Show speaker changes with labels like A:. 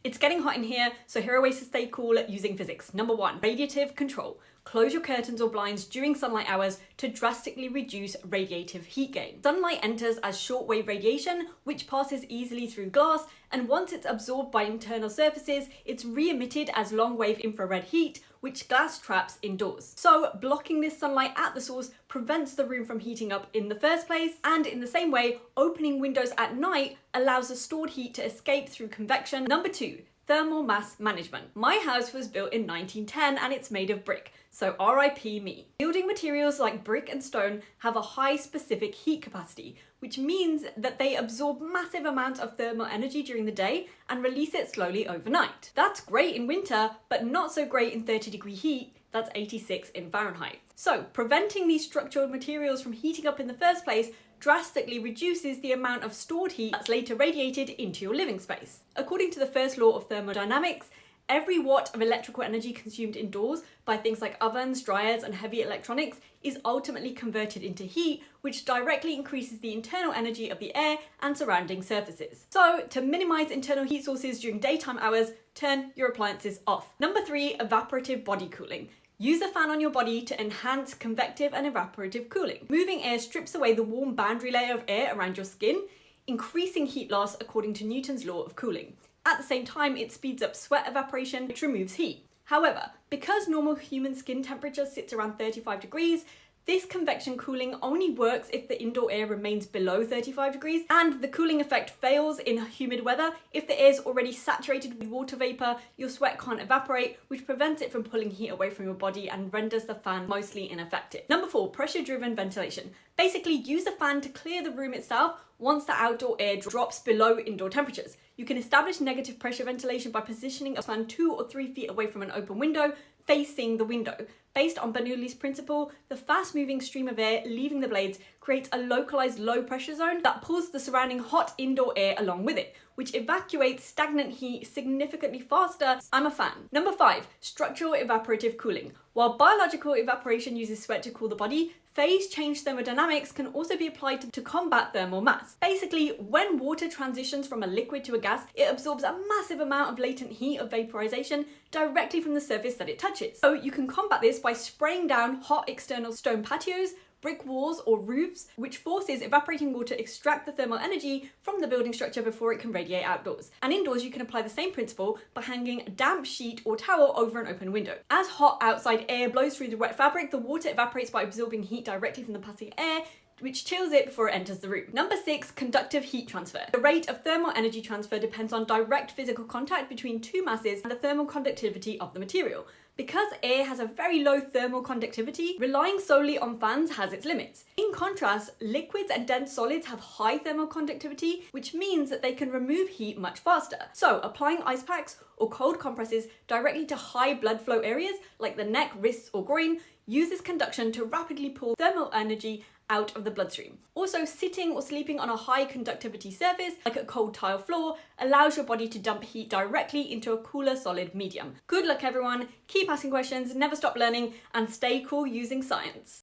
A: It's getting hot in here, so here are ways to stay cool using physics. Number 1, radiative control. Close your curtains or blinds during sunlight hours to drastically reduce radiative heat gain. Sunlight enters as shortwave radiation, which passes easily through glass, and once it's absorbed by internal surfaces, it's re-emitted as long-wave infrared heat, which glass traps indoors. So blocking this sunlight at the source prevents the room from heating up in the first place, and in the same way, opening windows at night allows the stored heat to escape through convection. Number 2, thermal mass management. My house was built in 1910 and it's made of brick, so RIP me. Building materials like brick and stone have a high specific heat capacity, which means that they absorb massive amounts of thermal energy during the day and release it slowly overnight. That's great in winter, but not so great in 30-degree heat. That's 86 in Fahrenheit. So preventing these structural materials from heating up in the first place drastically reduces the amount of stored heat that's later radiated into your living space. According to the first law of thermodynamics, every watt of electrical energy consumed indoors by things like ovens, dryers, and heavy electronics is ultimately converted into heat, which directly increases the internal energy of the air and surrounding surfaces. So, to minimize internal heat sources during daytime hours, turn your appliances off. Number 3, evaporative body cooling. Use a fan on your body to enhance convective and evaporative cooling. Moving air strips away the warm boundary layer of air around your skin, increasing heat loss according to Newton's law of cooling. At the same time, it speeds up sweat evaporation, which removes heat. However, because normal human skin temperature sits around 35 degrees, this convection cooling only works if the indoor air remains below 35 degrees, and the cooling effect fails in humid weather. If the air is already saturated with water vapor, your sweat can't evaporate, which prevents it from pulling heat away from your body and renders the fan mostly ineffective. Number 4, pressure-driven ventilation. Basically, use the fan to clear the room itself once the outdoor air drops below indoor temperatures. You can establish negative pressure ventilation by positioning a fan 2 or 3 feet away from an open window, facing the window. Based on Bernoulli's principle, the fast-moving stream of air leaving the blades creates a localized low pressure zone that pulls the surrounding hot indoor air along with it, which evacuates stagnant heat significantly faster. I'm a fan. Number 5, structural evaporative cooling. While biological evaporation uses sweat to cool the body, phase change thermodynamics can also be applied to combat thermal mass. Basically, when water transitions from a liquid to a gas, it absorbs a massive amount of latent heat of vaporization directly from the surface that it touches. So you can combat this by spraying down hot external stone patios, brick walls or roofs, which forces evaporating water to extract the thermal energy from the building structure before it can radiate outdoors. And indoors, you can apply the same principle by hanging a damp sheet or towel over an open window. As hot outside air blows through the wet fabric, the water evaporates by absorbing heat directly from the passing air, which chills it before it enters the room. Number 6, conductive heat transfer. The rate of thermal energy transfer depends on direct physical contact between two masses and the thermal conductivity of the material. Because air has a very low thermal conductivity, relying solely on fans has its limits. In contrast, liquids and dense solids have high thermal conductivity, which means that they can remove heat much faster. So applying ice packs or cold compresses directly to high blood flow areas like the neck, wrists, or groin uses conduction to rapidly pull thermal energy out of the bloodstream. Also, sitting or sleeping on a high conductivity surface, like a cold tile floor, allows your body to dump heat directly into a cooler solid medium. Good luck everyone, keep asking questions, never stop learning, and stay cool using science.